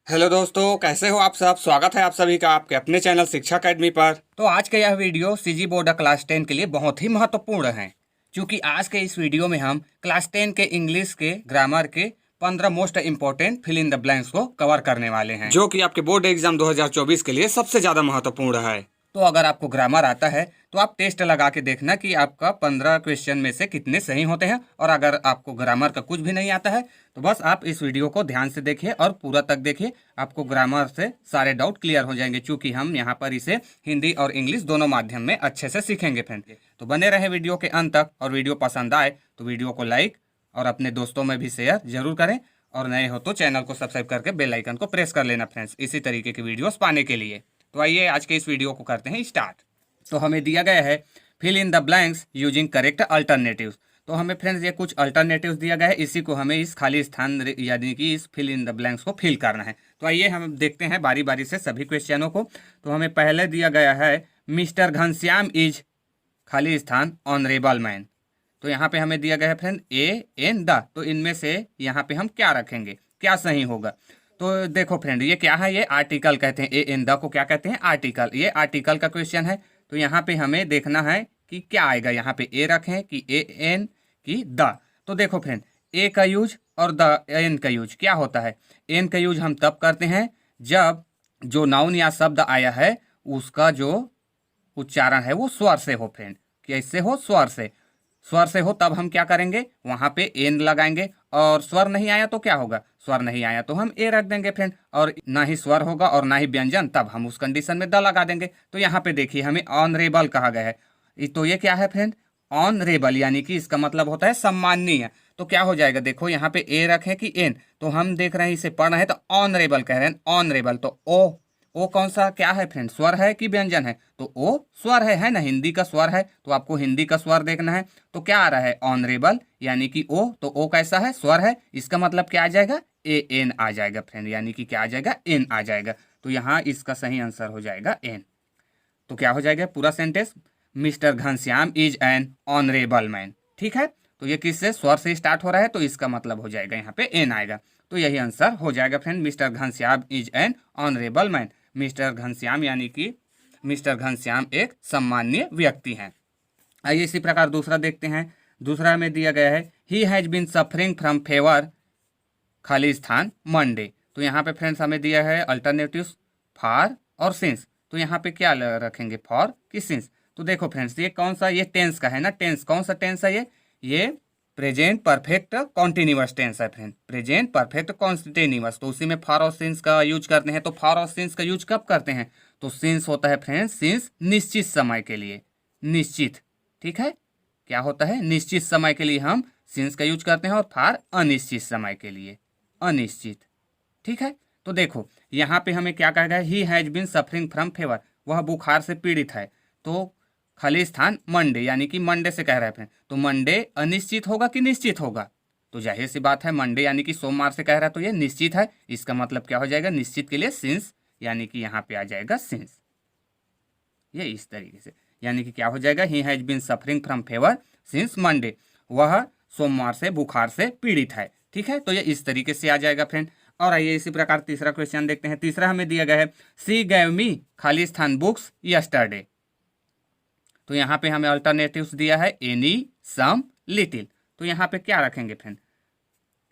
Hello दोस्तों, कैसे हो आप सब। स्वागत है आप सभी का आपके अपने चैनल शिक्षा अकेडमी पर। तो आज का यह वीडियो सीजी बोर्ड क्लास 10 के लिए बहुत ही महत्वपूर्ण है, क्योंकि आज के इस वीडियो में हम क्लास 10 के इंग्लिश के ग्रामर के 15 most important fill in the blanks को कवर करने वाले हैं, जो कि आपके बोर्ड एग्जाम 2024 के लिए सबसे ज्यादा महत्वपूर्ण है। तो अगर आपको ग्रामर आता है तो आप टेस्ट लगा के देखना कि आपका 15 क्वेश्चन में से कितने सही होते हैं, और अगर आपको ग्रामर का कुछ भी नहीं आता है तो बस आप इस वीडियो को ध्यान से देखिए और पूरा तक देखिए। आपको ग्रामर से सारे डाउट क्लियर हो जाएंगे, क्योंकि हम यहाँ पर इसे हिंदी और इंग्लिश दोनों माध्यम में अच्छे से सीखेंगे फ्रेंड। तो बने रहे वीडियो के अंत तक, और वीडियो पसंद आए तो वीडियो को लाइक और अपने दोस्तों में भी शेयर जरूर करें, और नए हो तो चैनल को सब्सक्राइब करके बेल आइकन को प्रेस कर लेना फ्रेंड्स, इसी तरीके की वीडियोस पाने के लिए। तो आइए आज के इस वीडियो को करते हैं स्टार्ट। तो हमें दिया गया है fill in the blanks using correct alternatives. तो हमें फ्रेंड्स ये कुछ अल्टरनेटिव्स दिया गया है, इसी को हमें इस खाली स्थान यानी कि इस फिल इन द ब्लैंक्स को फिल करना है। तो आइए हम देखते हैं बारी बारी से सभी क्वेश्चनों को। तो हमें पहले दिया गया है मिस्टर घनश्याम इज खाली स्थान ऑनरेबल मैन। तो यहाँ पे हमें दिया गया है फ्रेंड ए एन द। तो इनमें से यहाँ पे हम क्या रखेंगे, क्या सही होगा। तो देखो फ्रेंड, ये क्या है, ये आर्टिकल कहते हैं। ए एन द को क्या कहते हैं, आर्टिकल। ये आर्टिकल का क्वेश्चन है। तो यहाँ पे हमें देखना है कि क्या आएगा, यहाँ पे ए रखें कि ए एन की द। तो देखो फ्रेंड, ए का यूज और द एन का यूज क्या होता है। एन का यूज हम तब करते हैं जब जो नाउन या शब्द आया है उसका जो उच्चारण है वो स्वर से हो फ्रेंड। कैसे हो, स्वर से। स्वर से हो तब हम क्या करेंगे, वहां पे एन लगाएंगे। और स्वर नहीं आया तो क्या होगा, स्वर नहीं आया तो हम ए रख देंगे फ्रेंड। और ना ही स्वर होगा और ना ही व्यंजन, तब हम उस कंडीशन में द लगा देंगे। तो यहाँ पे देखिए हमें ऑनरेबल कहा गया है। तो ये क्या है फ्रेंड, ऑनरेबल, यानी कि इसका मतलब होता है सम्माननीय। तो क्या हो जाएगा, देखो यहाँ पे ए रखे कि एन, तो हम देख रहे हैं इसे पढ़ रहे हैं तो ऑनरेबल कह रहे हैं, ऑनरेबल। तो ओ कौन सा क्या है फ्रेंड, स्वर है कि व्यंजन है। तो ओ स्वर है ना, हिंदी का स्वर है। तो आपको हिंदी का स्वर देखना है। तो क्या आ रहा है, ऑनरेबल यानी कि ओ। तो ओ कैसा है, स्वर है। इसका मतलब क्या आ जाएगा, ए एन आ जाएगा फ्रेंड, यानी कि क्या आ जाएगा, एन आ जाएगा। तो यहाँ इसका सही आंसर हो जाएगा एन। तो क्या हो जाएगा पूरा sentence, mister Ghanshyam is an honourable man. ठीक है, तो ये किससे, स्वर से स्टार्ट हो रहा है, तो इसका मतलब हो जाएगा यहाँ पे एन आएगा। तो यही आंसर हो जाएगा friend, mister Ghanshyam is an honourable man. Mister Ghanshyam यानी कि मिस्टर घनश्याम एक सम्माननीय व्यक्ति हैं। आइए इसी प्रकार दूसरा देखते हैं। दूसरा में दिया गया है he has been suffering from fever खाली स्थान मंडे। तो यहाँ पे फ्रेंड्स हमें दिया है अल्टरनेटिव्स फॉर और सिंस। तो यहाँ पे क्या रखेंगे, फॉर कि सिंस। तो देखो फ्रेंड्स, ये कौन सा, ये टेंस का है ना। टेंस कौन सा टेंस है, ये प्रेजेंट परफेक्ट कॉन्टिन्यूअस टेंस है फ्रेंड, प्रेजेंट परफेक्ट कॉन्टिन्यूअस। तो उसी में फॉर और सिंस का यूज करते हैं। तो फॉर और सिंस का यूज कब करते हैं, तो सिंस होता है फ्रेंड्स, सिंस निश्चित समय के लिए, निश्चित। ठीक है, क्या होता है, निश्चित समय के लिए हम सिंस का यूज करते हैं, और फॉर अनिश्चित समय के लिए, अनिश्चित। ठीक है, तो देखो यहाँ पे हमें क्या कहा गया, he has been suffering from fever, वह बुखार से पीड़ित है। तो खाली स्थान मंडे, यानी कि मंडे से कह रहे हैं। तो मंडे अनिश्चित होगा कि निश्चित होगा, तो जाहिर सी बात है मंडे यानी कि सोमवार से कह रहा है, तो ये निश्चित है। इसका मतलब क्या हो जाएगा, निश्चित के लिए सिंस, यानी कि यहाँ पे आ जाएगा सिंस। ये इस तरीके से, यानी कि क्या हो जाएगा, he has been suffering from fever since Monday, वह सोमवार से बुखार से पीड़ित है। ठीक है, तो ये इस तरीके से आ जाएगा फ्रेंड। और आइए इसी प्रकार तीसरा क्वेश्चन देखते हैं। तीसरा हमें दिया गया है सी गैव मी खाली स्थान बुक्स यस्टरडे। तो यहाँ पे हमें अल्टरनेटिव्स दिया है एनी, सम, लिटिल। तो यहाँ पे क्या रखेंगे फ्रेंड,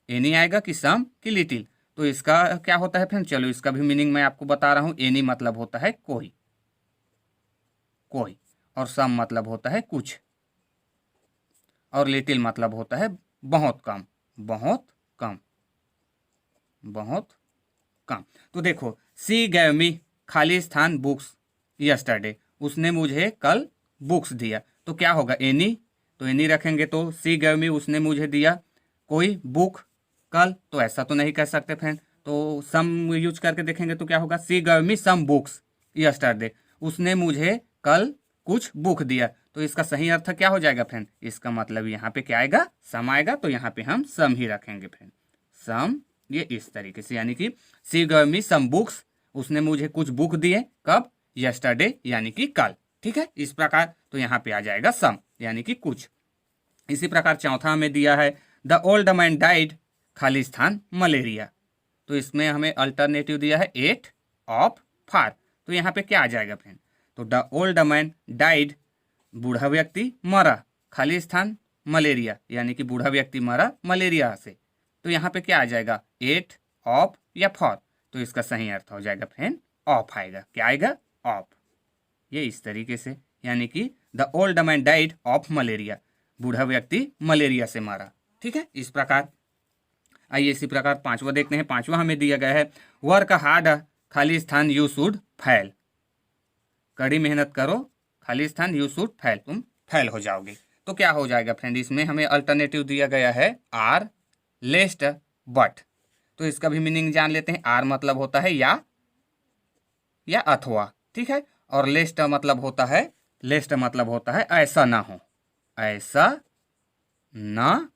एनी आएगा कि सम कि लिटिल। तो इसका क्या होता है फ्रेंड, चलो इसका भी मीनिंग मैं आपको बता रहा हूँ। एनी मतलब होता है कोई, कोई, और सम मतलब होता है कुछ, और लिटिल मतलब होता है बहुत कम, बहुत कम, बहुत कम। तो देखो सी गैव मी खाली स्थान बुक्स यस्टरडे, उसने मुझे कल बुक्स दिया। तो क्या होगा, एनी। तो एनी रखेंगे। तो सी गैव मी, उसने मुझे दिया कोई बुक कल, तो ऐसा तो नहीं कह सकते फ्रेंड। तो सम यूज करके देखेंगे तो क्या होगा, सी गैव मी सम बुक्स यस्टरडे, उसने मुझे कल कुछ बुक दिया। तो इसका सही अर्थ क्या हो जाएगा फ्रेंड, इसका मतलब यहाँ पे क्या आएगा, सम आएगा। तो यहाँ पे हम सम ही रखेंगे फ्रेंड, सम। ये इस तरीके से, यानी कि सी गव मी सम बुक्स, उसने मुझे कुछ बुक दिए कब, यस्टरडे यानी कि कल। ठीक है, इस प्रकार। तो यहाँ पे आ जाएगा सम, यानी कि कुछ। इसी प्रकार चौथा में दिया है द ओल्ड मैन डाइड खाली स्थान मलेरिया। तो इसमें हमें अल्टरनेटिव दिया है 8 ऑफ 4। तो यहाँ पे क्या आ जाएगा फ्रेंड? तो द ओल्ड मैन डाइड, बूढ़ा व्यक्ति मरा, खाली स्थान मलेरिया, यानी कि बूढ़ा व्यक्ति मरा मलेरिया से। तो यहाँ पे क्या आ जाएगा? 8 ऑफ या 4। तो इसका सही अर्थ हो जाएगा फ्रेंड ऑफ आएगा। क्या आएगा? ऑफ। ये इस तरीके से, यानी कि the old man died of malaria, बूढ़ा व्यक्ति मलेरिया से मरा। ठीक है, इस प्रकार। आइए इसी प्रकार पांचवा देखते हैं। पांचवा हमें दिया गया है वर्क हार्ड, खाली स्थान यू शुड फेल, कड़ी मेहनत करो, खाली स्थान यू शुड फेल, तुम फेल हो जाओगे। तो क्या हो जाएगा फ्रेंड? इसमें हमें अल्टरनेटिव दिया गया है आर, लेस्ट, बट। तो इसका भी मीनिंग जान लेते हैं। आर मतलब होता है या अथवा, ठीक है। और लेस्ट मतलब होता है ऐसा ना हो, ऐसा ना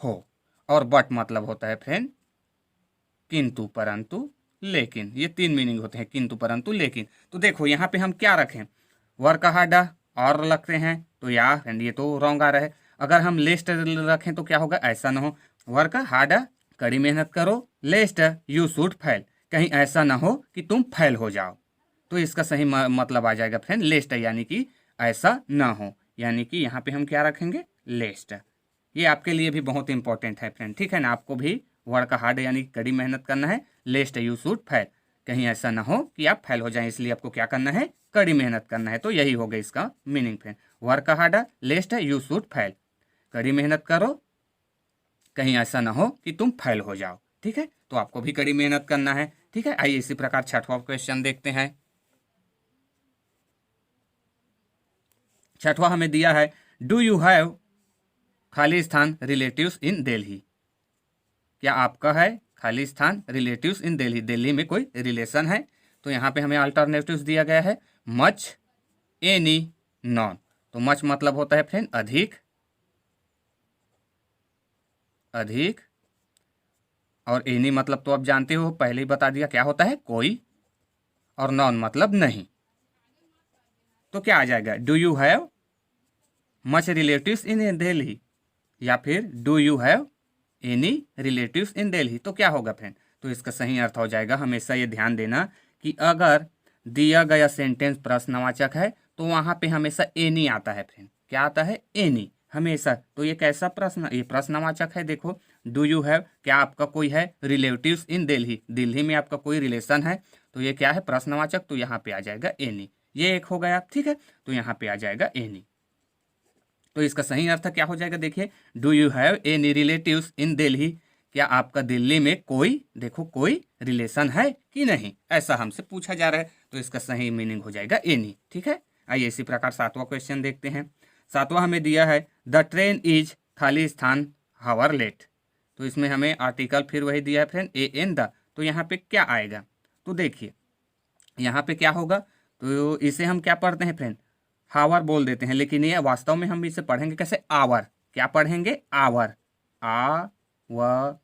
हो। और बट मतलब होता है फ्रेंड किंतु, परंतु, लेकिन। ये तीन मीनिंग होते हैं, किंतु, परंतु, लेकिन। तो देखो यहाँ पे हम क्या रखें? वर्क हार्ड और रखते हैं तो या फ्रेंड ये तो रॉन्ग आ रहा है। अगर हम लेस्ट रखें तो क्या होगा? ऐसा ना हो। वर्क हार्ड, कड़ी मेहनत करो, लेस्ट यू शुड फेल, कहीं ऐसा ना हो कि तुम फेल हो जाओ। तो इसका सही मतलब आ जाएगा फ्रेंड लेस्ट, यानी कि ऐसा ना हो, यानी कि यहाँ पे हम क्या रखेंगे? लेस्ट। ये आपके लिए भी बहुत इंपॉर्टेंट है फ्रेंड, ठीक है ना। आपको भी वर्क हार्ड यानी कड़ी मेहनत करना है, लेस्ट यू शुड फेल, कहीं ऐसा ना हो कि आप फेल हो जाएं, इसलिए आपको क्या करना है? कड़ी मेहनत करना है। तो यही होगा इसका meaning friend, work hard, लेस्ट you should fail, कड़ी मेहनत करो, कहीं ऐसा ना हो कि तुम फेल हो जाओ। ठीक है, तो आपको भी कड़ी मेहनत करना है। ठीक है, आइए इसी प्रकार छठवां क्वेश्चन देखते हैं। छठवां हमें दिया है डू यू हैव, खाली स्थान रिलेटिव्स इन दिल्ली, क्या आपका है खाली स्थान रिलेटिव्स इन दिल्ली, दिल्ली में कोई रिलेशन है? तो यहाँ पे हमें अल्टरनेटिव्स दिया गया है मच, एनी, नॉन। तो मच मतलब होता है फ्रेंड अधिक, अधिक। और एनी मतलब तो आप जानते हो, पहले ही बता दिया क्या होता है? कोई। और नॉन मतलब नहीं। तो क्या आ जाएगा? Do you have much relatives in Delhi, या फिर do you have any relatives in Delhi. तो क्या होगा फ्रेंड? तो इसका सही अर्थ हो जाएगा, हमेशा ये ध्यान देना कि अगर दिया गया सेंटेंस प्रश्नवाचक है तो वहाँ पे हमेशा एनी आता है फ्रेंड। क्या आता है? एनी, हमेशा। तो ये कैसा प्रश्न? ये प्रश्नवाचक है। देखो, डू यू हैव, क्या आपका कोई है रिलेटिव्स इन दिल्ली, दिल्ली में आपका कोई रिलेशन है, तो ये क्या है? प्रश्नवाचक। तो यहाँ पे आ जाएगा एनी। ये एक हो गया, ठीक है। तो यहाँ पे आ जाएगा एनी। तो इसका सही अर्थ क्या हो जाएगा? देखिए, do you have any relatives in Delhi, क्या आपका दिल्ली में कोई, देखो, कोई रिलेशन है कि नहीं, ऐसा हमसे पूछा जा रहा है। तो इसका सही मीनिंग हो जाएगा एनी। ठीक है, आइए इसी प्रकार सातवां क्वेश्चन देखते हैं। सातवां हमें दिया है द ट्रेन इज, खाली स्थान हावर लेट। तो इसमें हमें आर्टिकल फिर वही दिया है फ्रेंड, ए एन द। तो यहाँ पे क्या आएगा? तो देखिए यहाँ पे क्या होगा? तो इसे हम क्या पढ़ते हैं फ्रेंड? हावर बोल देते हैं, लेकिन ये वास्तव में हम इसे पढ़ेंगे कैसे? आवर। क्या पढ़ेंगे? आवर, आ व।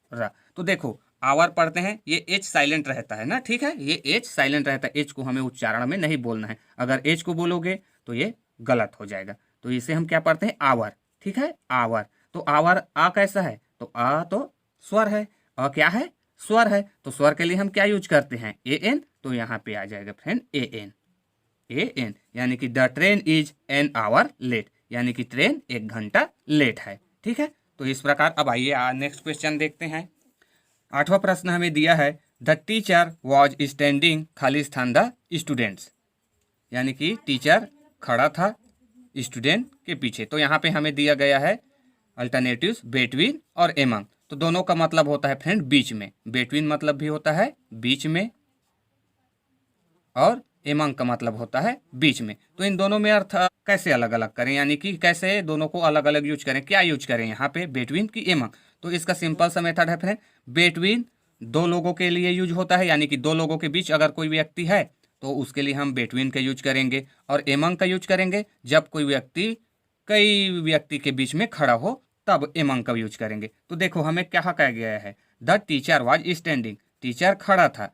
तो देखो, आवर पढ़ते हैं, ये एच साइलेंट रहता है ना, ठीक है, ये एच साइलेंट रहता है। एच को हमें उच्चारण में नहीं बोलना है, अगर एच को बोलोगे तो ये गलत हो जाएगा। तो इसे हम क्या पढ़ते हैं? आवर। ठीक है, आवर। तो आवर आ कैसा है? तो आ तो स्वर है, अ क्या है? स्वर है। तो स्वर के लिए हम क्या यूज करते हैं? A an. तो यहाँ पे आ जाएगा friend a an, a an, यानी कि the train is an hour late, यानी कि ट्रेन 1 घंटा लेट है। ठीक है, तो इस प्रकार। अब आइए नेक्स्ट क्वेश्चन देखते हैं। आठवां प्रश्न हमें दिया है द टीचर वॉज स्टैंडिंग, खाली स्थान द स्टूडेंट्स, यानी कि टीचर खड़ा था स्टूडेंट के पीछे। तो यहाँ पे हमें दिया गया है अल्टरनेटिव्स बिटवीन और एमंग। तो दोनों का मतलब होता है फ्रेंड बीच में, बिटवीन मतलब भी होता है बीच में, और एमंग का मतलब होता है बीच में। तो इन दोनों में अर्थ कैसे अलग अलग करें, यानी कि कैसे दोनों को अलग अलग यूज करें? क्या यूज करें यहाँ पे, बिटवीन की एमंग? तो इसका सिंपल सा मेथड है फ्रेंड, बिटवीन दो लोगों के लिए यूज होता है, यानी कि दो लोगों के बीच अगर कोई व्यक्ति है तो उसके लिए हम बिटवीन का यूज करेंगे। और एमंग का यूज करेंगे जब कोई व्यक्ति कई व्यक्ति के बीच में खड़ा हो, तब एमंग का यूज करेंगे। तो देखो हमें क्या कहा गया है? The teacher was standing, teacher खड़ा था।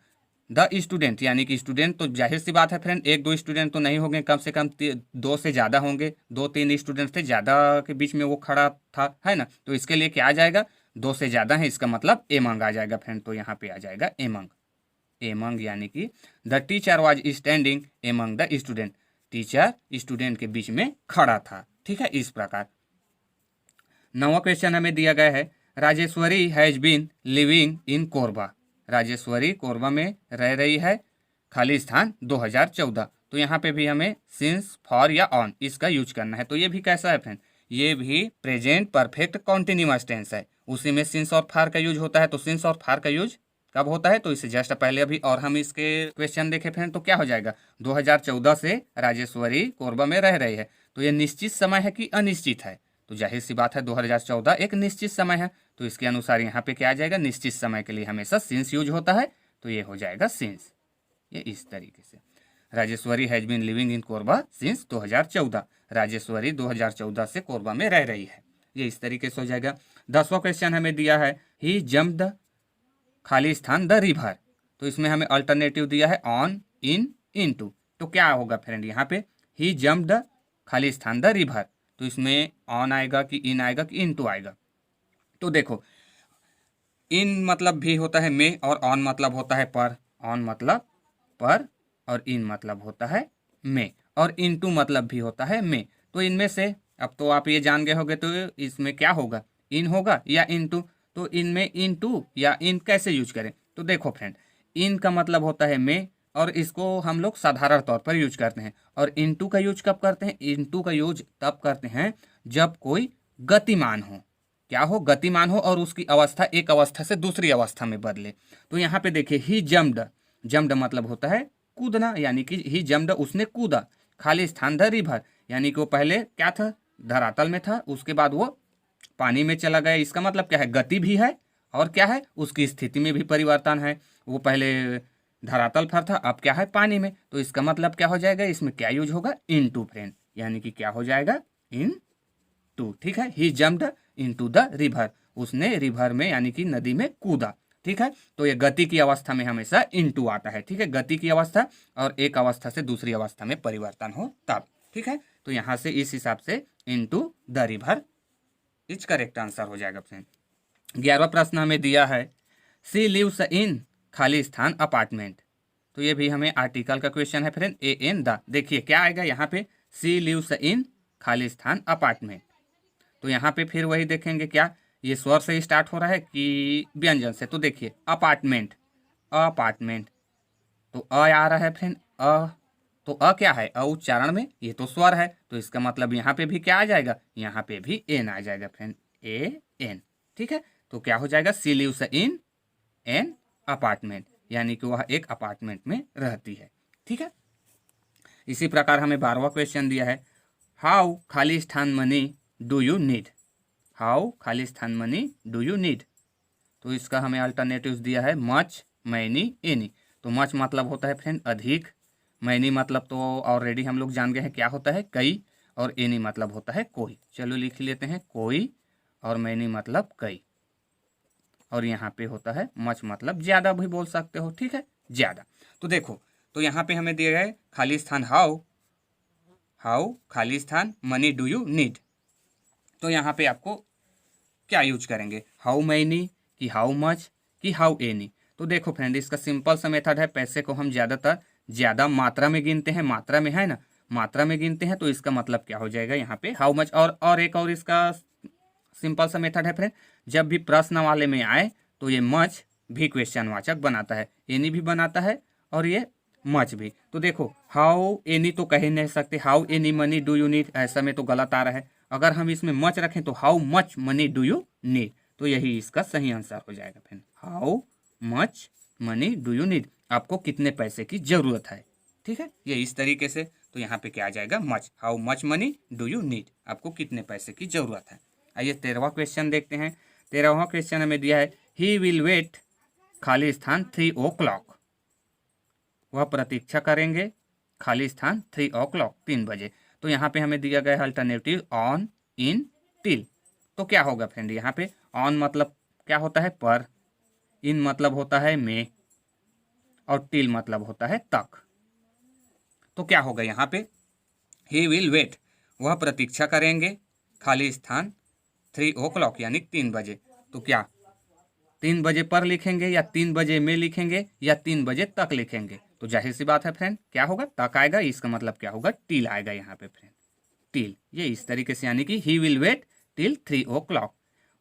द स्टूडेंट, यानी कि स्टूडेंट, तो जाहिर सी बात है फ्रेंड, एक दो स्टूडेंट तो नहीं होंगे, कम से कम दो से ज़्यादा होंगे, 2-3 स्टूडेंट थे, ज़्यादा के बीच में वो खड़ा था, है ना। तो इसके लिए क्या आ जाएगा? 2 से ज़्यादा है इसका मतलब एमंग आ जाएगा फ्रेंड। तो यहाँ पे आ जाएगा एमंग। एमंग यानी कि the teacher was standing among the student, teacher student के बीच में खड़ा था। ठीक है, इस प्रकार। 9वां क्वेश्चन हमें दिया गया है Rajeshwari has been living in Korba. Rajeshwari Korba में रह रही है, खाली स्थान 2014। तो यहाँ पे भी हमें सिंस, फॉर या ऑन इसका यूज करना है। तो ये भी कैसा है फ्रेंड, ये भी प्रेजेंट परफेक्ट कॉन्टिन्यूअस टेंस है, उसी में सिंस और फार का यूज होता है। तो सिंस और फार का यूज कब होता है, तो इससे जस्ट पहले अभी और हम इसके क्वेश्चन देखे फ्रेंड। तो क्या हो जाएगा, 2014 से राजेश्वरी कोरबा में रह रही है। तो ये निश्चित समय है कि अनिश्चित है, तो जाहिर सी बात है 2014 एक निश्चित समय है। तो इसके अनुसार यहाँ पे क्या आ जाएगा, निश्चित समय के लिए हमेशा सिंस यूज होता है, तो ये हो जाएगा सिंस। ये इस तरीके से Rajeshwari has been living in Korba since 2014। Rajeshwari 2014 से कोरबा में रह रही है, ये इस तरीके से हो जाएगा। 10वां क्वेश्चन हमें दिया है ही जम्प द खाली स्थान द रिवर। तो इसमें हमें अल्टरनेटिव दिया है ऑन, इन, इनटू। तो क्या होगा फ्रेंड, यहाँ पे ही जम्प द खाली स्थान द रिवर, तो इसमें ऑन आएगा कि इन आएगा कि इनटू आएगा। तो देखो, इन मतलब भी होता है में, और ऑन मतलब होता है पर। ऑन मतलब पर और इन मतलब होता है में, और इनटू मतलब भी होता है में। तो इनमें से अब तो आप ये जान गए होंगे, तो इसमें क्या होगा, इन होगा या इनटू। तो इनमें इनटू या इन कैसे यूज करें, तो देखो फ्रेंड, इन का मतलब होता है में, और इसको हम लोग साधारण तौर पर यूज करते हैं। और इनटू का यूज कब करते हैं, इनटू का यूज तब करते हैं जब कोई गतिमान हो। क्या हो, गतिमान हो, और उसकी अवस्था एक अवस्था से दूसरी अवस्था में बदले। तो यहाँ पे देखिए ही जम्प्ड, जम्प्ड मतलब होता है कूदना, यानी कि ही जम्प्ड उसने कूदा। खाली स्थान द रिवर, यानी कि वो पहले क्या था, धरातल में था, उसके बाद वो पानी में चला गया। इसका मतलब क्या है, गति भी है, और क्या है, उसकी स्थिति में भी परिवर्तन है। वो पहले धरातल पर था, अब क्या है, पानी में। तो इसका मतलब क्या हो जाएगा, इसमें क्या यूज होगा, इन टू फ्रेंड, यानी कि क्या हो जाएगा, इन टू। ठीक है, ही जम्प्ड इनटू द रिवर, उसने रिवर में यानी कि नदी में कूदा। ठीक है, तो ये गति की अवस्था में हमेशा इनटू आता है। ठीक है, गति की अवस्था और एक अवस्था से दूसरी अवस्था में परिवर्तन हो तब। ठीक है, तो यहाँ से इस हिसाब से into the river is correct answer हो जाएगा फ्रेंड। 11वां प्रश्न हमें दिया है सी लिव्स इन खाली स्थान अपार्टमेंट। तो ये भी हमें आर्टिकल का क्वेश्चन है फ्रेंड, ए एन द। देखिए क्या आएगा यहाँ पे, सी लिव्स इन खाली स्थान अपार्टमेंट। तो यहाँ पे फिर वही देखेंगे, क्या ये स्वर से ही स्टार्ट हो रहा है कि व्यंजन से। तो देखिए अपार्टमेंट, अपार्टमेंट, तो अ आ रहा है फ्रेंड, अ। तो अ क्या है, अ उच्चारण में ये तो स्वर है, तो इसका मतलब यहाँ पे भी क्या आ जाएगा, यहाँ पे भी एन आ जाएगा फ्रेंड, ए एन। ठीक है, तो क्या हो जाएगा, she lives in an apartment, यानी कि वह एक अपार्टमेंट में रहती है। ठीक है, इसी प्रकार हमें 12वां क्वेश्चन दिया है हाउ खाली स्थान money do you need. How खाली स्थान मनी डू यू नीड, तो इसका हमें अल्टरनेटिव्स दिया है मच, मैनी, एनी। तो मच मतलब होता है फ्रेंड अधिक, मैनी मतलब तो ऑलरेडी हम लोग जान गए हैं क्या होता है, कई, और एनी मतलब होता है कोई। चलो लिख लेते हैं कोई, और मैनी मतलब कई, और यहाँ पे होता है मच मतलब ज़्यादा भी बोल सकते हो। ठीक है, ज़्यादा। तो देखो, तो यहाँ पे हमें दिया है खाली स्थान हाउ, हाउ खाली स्थान मनी डू यू नीड। तो यहाँ पे आपको क्या यूज करेंगे, हाउ मैनी कि हाउ मच कि हाउ एनी। तो देखो फ्रेंड, इसका सिंपल सा मेथड है, पैसे को हम ज़्यादातर ज़्यादा मात्रा में गिनते हैं, मात्रा में है ना, मात्रा में गिनते हैं। तो इसका मतलब क्या हो जाएगा यहाँ पे हाउ मच। और एक और इसका सिंपल सा मेथड है फ्रेंड, जब भी प्रश्न वाले में आए तो ये मच भी क्वेश्चन वाचक बनाता है, एनी भी बनाता है, और ये मच भी। तो देखो हाउ एनी तो कह ही नहीं सकते, how any money do you need, ऐसा में तो गलत आ रहा है। अगर हम इसमें मच रखें तो how much money do you need, तो यही इसका सही आंसर हो जाएगा friend, how much money do you need, आपको कितने पैसे की ज़रूरत है। ठीक है, ये इस तरीके से। तो यहाँ पे क्या आ जाएगा, much, how much money do you need, आपको कितने पैसे की ज़रूरत है। आइए 13वां क्वेश्चन देखते हैं। 13वां क्वेश्चन हमें दिया है ही विल वेट खाली स्थान 3 o'clock, वह प्रतीक्षा करेंगे खाली स्थान 3 o'clock 3 बजे। तो यहाँ पे हमें दिया गया है अल्टरनेटिव ऑन, इन, टिल। तो क्या होगा फ्रेंड, यहाँ पे ऑन मतलब क्या होता है, पर, इन मतलब होता है में, और टिल मतलब होता है तक। तो क्या होगा यहाँ पे, ही विल वेट, वह प्रतीक्षा करेंगे खाली स्थान 3 o'clock यानी 3 बजे। तो क्या 3 बजे पर लिखेंगे या 3 बजे में लिखेंगे या 3 बजे तक लिखेंगे? तो जाहिर सी बात है फ्रेंड, क्या होगा? तक आएगा। इसका मतलब क्या होगा? टिल आएगा यहाँ पे फ्रेंड, टिल। ये इस तरीके से, यानी कि he will wait till 3 o'clock।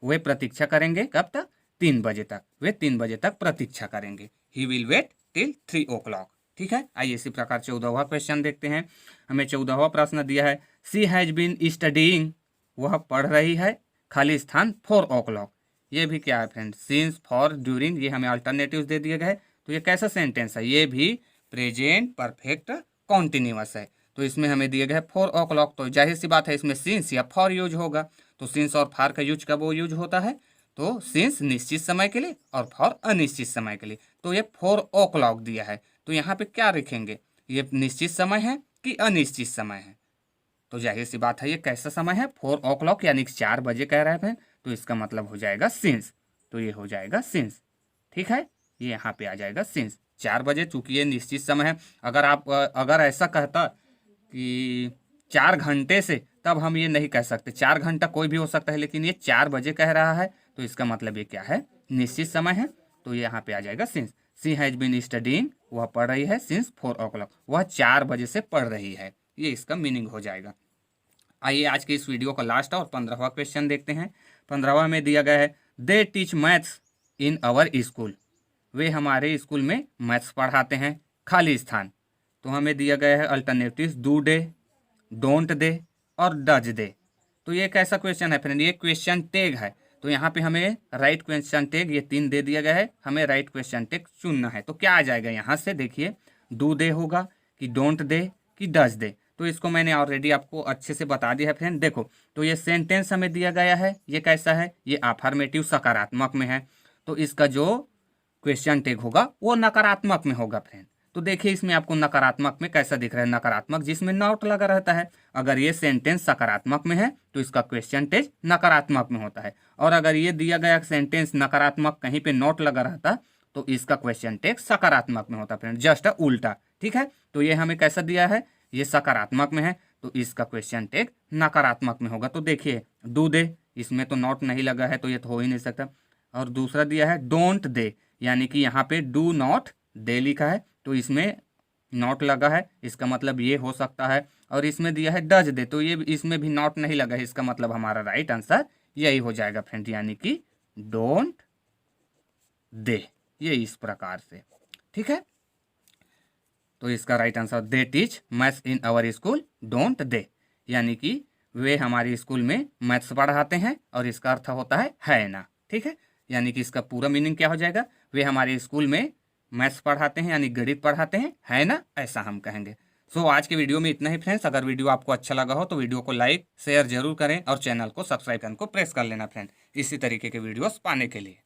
वे प्रतीक्षा करेंगे कब तक? 3 बजे तक। वे 3 बजे तक प्रतीक्षा करेंगे। He will wait till 3 o'clock। ठीक है। आइए इसी प्रकार 14वां क्वेश्चन देखते हैं। हमें 14वां प्रश्न दिया है, सी हैज बीन स्टडीइंग, वह पढ़ रही है, खाली स्थान 4 o'clock। ये भी क्या है फ्रेंड? सिंस, फॉर, ड्यूरिंग, ये हमें अल्टरनेटिव्स दे दिए गए। तो ये कैसा सेंटेंस है? ये भी प्रेजेंट परफेक्ट कॉन्टिन्यूअस है। तो इसमें हमें दिए गए 4 o'clock, तो जाहिर सी बात है इसमें सिंस या फॉर यूज होगा। तो सिंस और फॉर का यूज कब वो यूज होता है? तो सिंस निश्चित समय के लिए और फॉर अनिश्चित समय के लिए। तो ये 4 o'clock दिया है, तो यहाँ पे क्या लिखेंगे? ये निश्चित समय है कि अनिश्चित समय है? तो जाहिर सी बात है ये कैसा समय है? 4 o'clock, यानी कि 4 बजे कह रहे हैं। तो इसका मतलब हो जाएगा सिंस। तो ये हो जाएगा सिंस। ठीक है, ये यहाँ पे आ जाएगा सिंस 4 बजे, चूंकि ये निश्चित समय है। अगर ऐसा कहता कि 4 घंटे से, तब हम ये नहीं कह सकते। 4 घंटा कोई भी हो सकता है, लेकिन ये 4 बजे कह रहा है, तो इसका मतलब ये क्या है? निश्चित समय है। तो ये यहाँ पे आ जाएगा since. She has been studying, वह पढ़ रही है, सिंस 4 o'clock, वह 4 बजे से पढ़ रही है। ये इसका मीनिंग हो जाएगा। आइए आज के इस वीडियो का लास्ट और 15वां क्वेश्चन देखते हैं। 15वां में दिया गया है, they teach maths in our school, वे हमारे स्कूल में मैथ्स पढ़ाते हैं, खाली स्थान। तो हमें दिया गया है alternatives, do they, don't they और डज दे। तो ये कैसा क्वेश्चन है फ्रेंड? ये क्वेश्चन टैग है। तो यहाँ पे हमें राइट क्वेश्चन टैग ये 3 दे दिया गया है, हमें राइट क्वेश्चन टैग चुनना है। तो क्या आ जाएगा यहाँ से? देखिए, डू दे होगा कि डोंट दे कि डज दे। तो इसको मैंने ऑलरेडी आपको अच्छे से बता दिया है फ्रेंड। देखो, तो ये सेंटेंस हमें दिया गया है, ये कैसा है? ये अफर्मेटिव सकारात्मक में है। तो इसका जो क्वेश्चन टैग होगा वो नकारात्मक में होगा फ्रेंड। तो देखिए इसमें आपको नकारात्मक में कैसा दिख रहा है? नकारात्मक जिसमें नॉट लगा रहता है। अगर ये सेंटेंस सकारात्मक में है तो इसका क्वेश्चन टैग नकारात्मक में होता है, और अगर ये दिया गया सेंटेंस नकारात्मक कहीं पे नॉट लगा रहता तो इसका क्वेश्चन टैग सकारात्मक में होता फ्रेंड, जस्ट उल्टा। ठीक है, तो ये हमें कैसा दिया है? ये सकारात्मक में है, तो इसका क्वेश्चन टैग नकारात्मक में होगा। तो देखिए, डू दे, इसमें तो नॉट नहीं लगा है, तो ये तो हो ही नहीं सकता। और दूसरा दिया है डोंट दे, यानी कि यहाँ पे डू नॉट दे लिखा है, तो इसमें नॉट लगा है, इसका मतलब ये हो सकता है। और इसमें दिया है डज दे, तो ये इसमें भी नॉट नहीं लगा है, इसका मतलब हमारा राइट आंसर यही हो जाएगा फ्रेंड, यानी कि डोंट दे। ये इस प्रकार से। ठीक है, तो इसका right answer, they teach maths in our school, don't they, यानी कि वे हमारे स्कूल में मैथ्स पढ़ाते हैं, और इसका अर्थ होता है ना। ठीक है, यानी कि इसका पूरा मीनिंग क्या हो जाएगा? वे हमारे स्कूल में मैथ्स पढ़ाते हैं, यानी गणित पढ़ाते हैं, है ना, ऐसा हम कहेंगे। सो आज के वीडियो में इतना ही फ्रेंड्स। अगर वीडियो आपको अच्छा लगा हो तो वीडियो को लाइक शेयर जरूर करें, और चैनल को सब्सक्राइब करने को प्रेस कर लेना फ्रेंड, इसी तरीके के वीडियोस पाने के लिए।